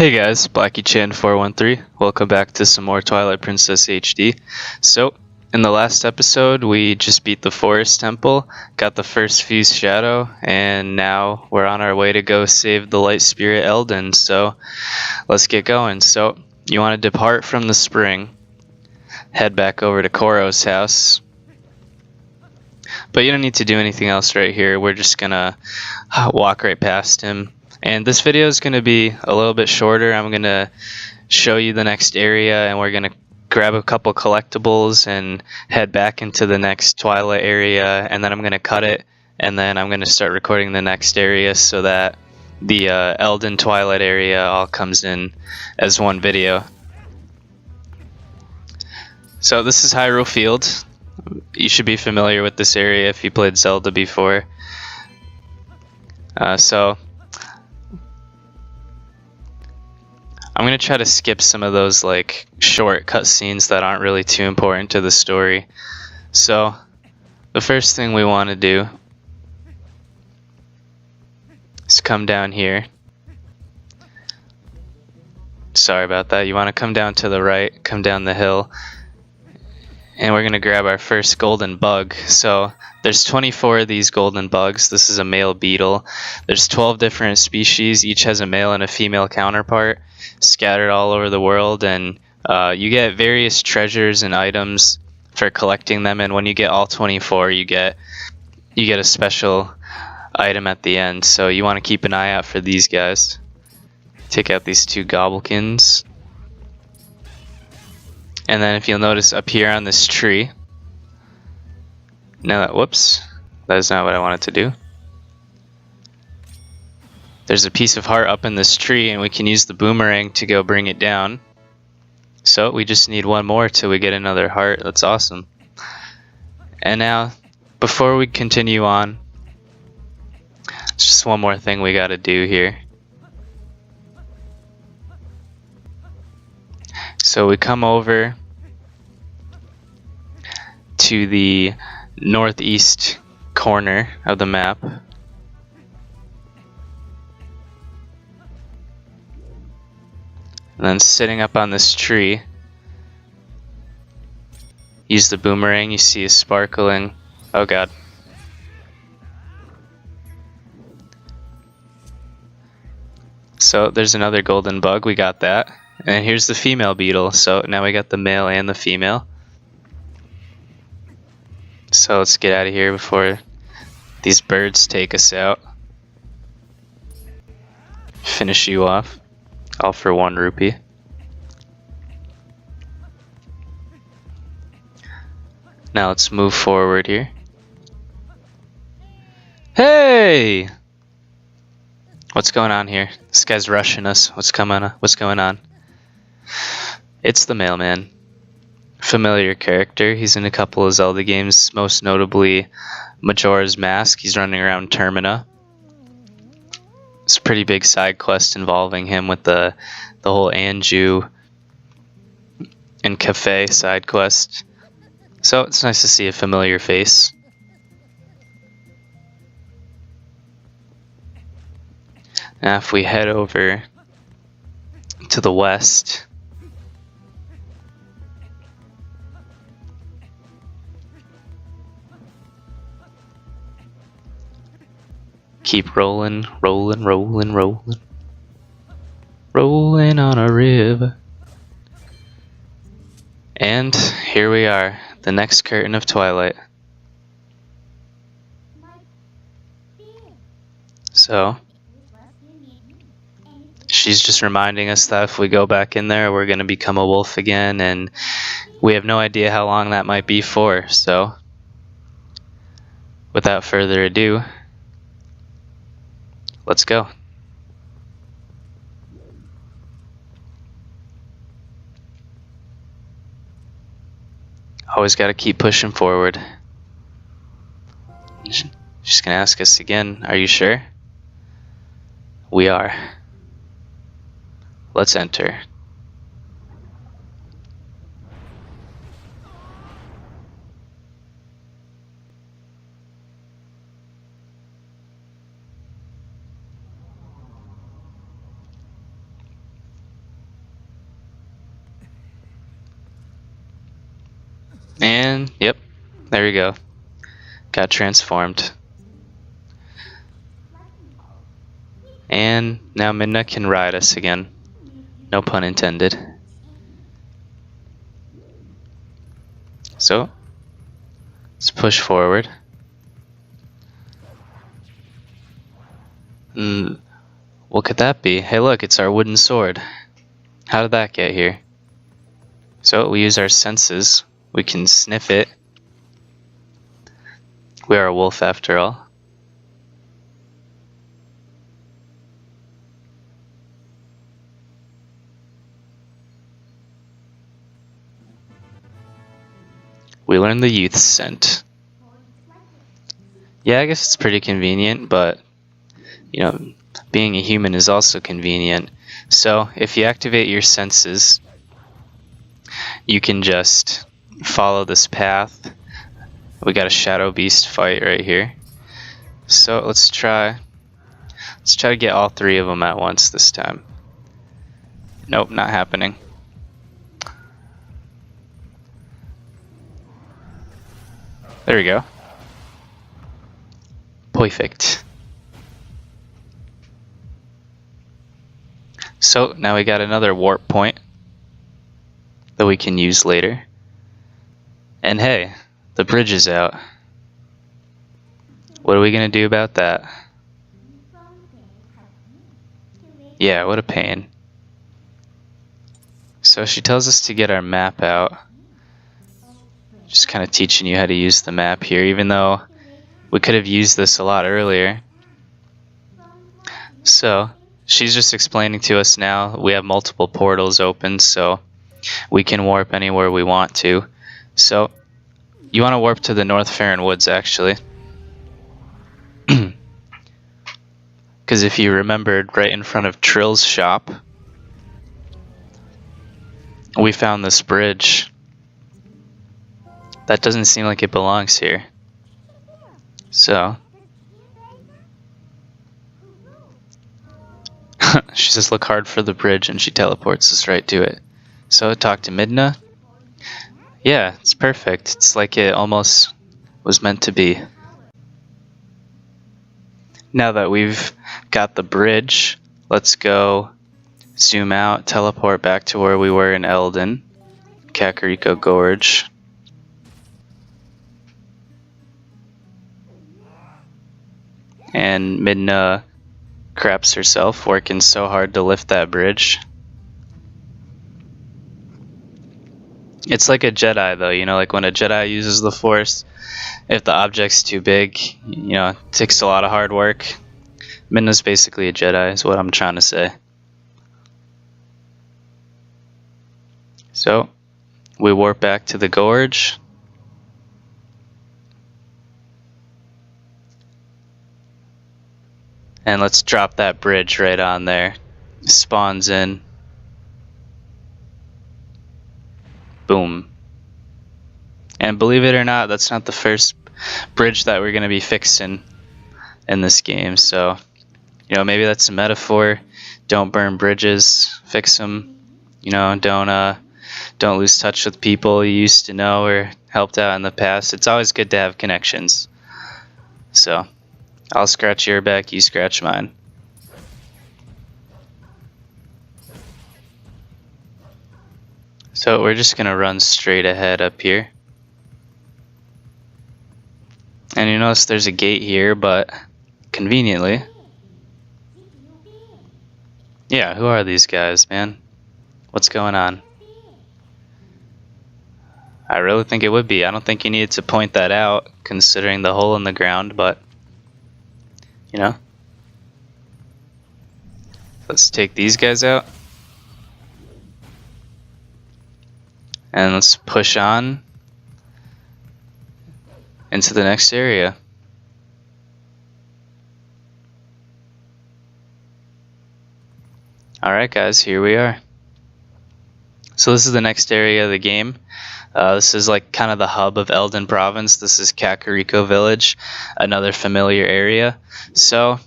Hey guys, BlackieChan413. Welcome back to some more Twilight Princess HD. So, in the last episode, we just beat the Forest Temple, got the first Fused Shadow, and now we're on our way to go save the Light Spirit Eldin. So, let's get going. So, you want to depart from the spring, head back over to Koro's house. But you don't need to do anything else right here. We're just gonna walk right past him. And this video is going to be a little bit shorter. I'm going to show you the next area, and we're going to grab a couple collectibles and head back into the next Twilight area, and then I'm going to cut it, and then I'm going to start recording the next area so that the Eldin Twilight area all comes in as one video. So this is Hyrule Field. You should be familiar with this area if you played Zelda before. I'm going to try to skip some of those like short cutscenes that aren't really too important to the story. So, the first thing we want to do is come down here. Sorry about that. You want to come down to the right, come down the hill, and we're going to grab our first golden bug. So, there's 24 of these golden bugs. This is a male beetle. There's 12 different species. Each has a male and a female counterpart scattered all over the world, and you get various treasures and items for collecting them, and when you get all 24 you get a special item at the end. So you want to keep an eye out for these guys. Take out these two gobblekins, and then if you'll notice up here on this tree, whoops, that is not what I wanted to do. There's a piece of heart up in this tree, and we can use the boomerang to go bring it down. So we just need one more till we get another heart. That's awesome. And now, before we continue on, there's just one more thing we gotta do here. So we come over to the northeast corner of the map. And then sitting up on this tree, use the boomerang, you see a sparkling, oh god. So there's another golden bug, we got that. And here's the female beetle, so now we got the male and the female. So let's get out of here before these birds take us out. Finish you off. All for 1 rupee. Now let's move forward here. Hey! What's going on here? This guy's rushing us. What's going on? It's the mailman. Familiar character. He's in a couple of Zelda games, most notably Majora's Mask. He's running around Termina. It's a pretty big side quest involving him with the whole Anju and cafe side quest. So it's nice to see a familiar face. Now if we head over to the west, keep rolling, rolling, rolling, rolling. Rolling on a river. And here we are, the next curtain of Twilight. So, she's just reminding us that if we go back in there, we're going to become a wolf again, and we have no idea how long that might be for. So, without further ado, let's go. Always got to keep pushing forward. She's going to ask us again, are you sure? We are. Let's enter. And, yep, there we go. Got transformed. And now Midna can ride us again. No pun intended. So, let's push forward. What could that be? Hey look, it's our wooden sword. How did that get here? So we use our senses. We can sniff it. We are a wolf after all. We learn the youth scent. Yeah, I guess it's pretty convenient, but you know, being a human is also convenient. So if you activate your senses, you can just follow this path. We got a shadow beast fight right here. So let's try to get all three of them at once this time. Nope, not happening. There we go. Perfect. So now we got another warp point that we can use later. And hey, the bridge is out. What are we gonna do about that? Yeah, what a pain. So she tells us to get our map out. Just kind of teaching you how to use the map here, even though we could have used this a lot earlier. So she's just explaining to us now we have multiple portals open, so we can warp anywhere we want to. So you want to warp to the North Farron Woods, actually. Because if you remembered, right in front of Trill's shop, we found this bridge. That doesn't seem like it belongs here. So she says look hard for the bridge and she teleports us right to it. So talk to Midna. Yeah, it's perfect. It's like it almost was meant to be. Now that we've got the bridge, let's go zoom out, teleport back to where we were in Eldin, Kakariko Gorge. And Midna craps herself, working so hard to lift that bridge. It's like a Jedi though, you know, like when a Jedi uses the Force, if the object's too big, you know, it takes a lot of hard work. Midna's basically a Jedi is what I'm trying to say. So, we warp back to the gorge. And let's drop that bridge right on there. Spawns in. Boom. And believe it or not, that's not the first bridge that we're going to be fixing in this game. So, you know, maybe that's a metaphor. Don't burn bridges, fix them. You know, don't lose touch with people you used to know or helped out in the past. It's always good to have connections. So, I'll scratch your back, you scratch mine. So we're just gonna run straight ahead up here. And you notice there's a gate here, but conveniently. Yeah, who are these guys, man? What's going on? I really think it would be. I don't think you needed to point that out, considering the hole in the ground, but you know. Let's take these guys out. And let's push on into the next area. Alright guys, here we are. So this is the next area of the game. This is like kind of the hub of Eldin Province. This is Kakariko Village, another familiar area. So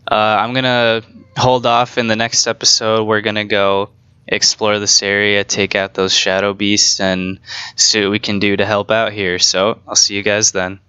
I'm going to hold off in the next episode. We're going to go explore this area, take out those shadow beasts, and see what we can do to help out here. So I'll see you guys then.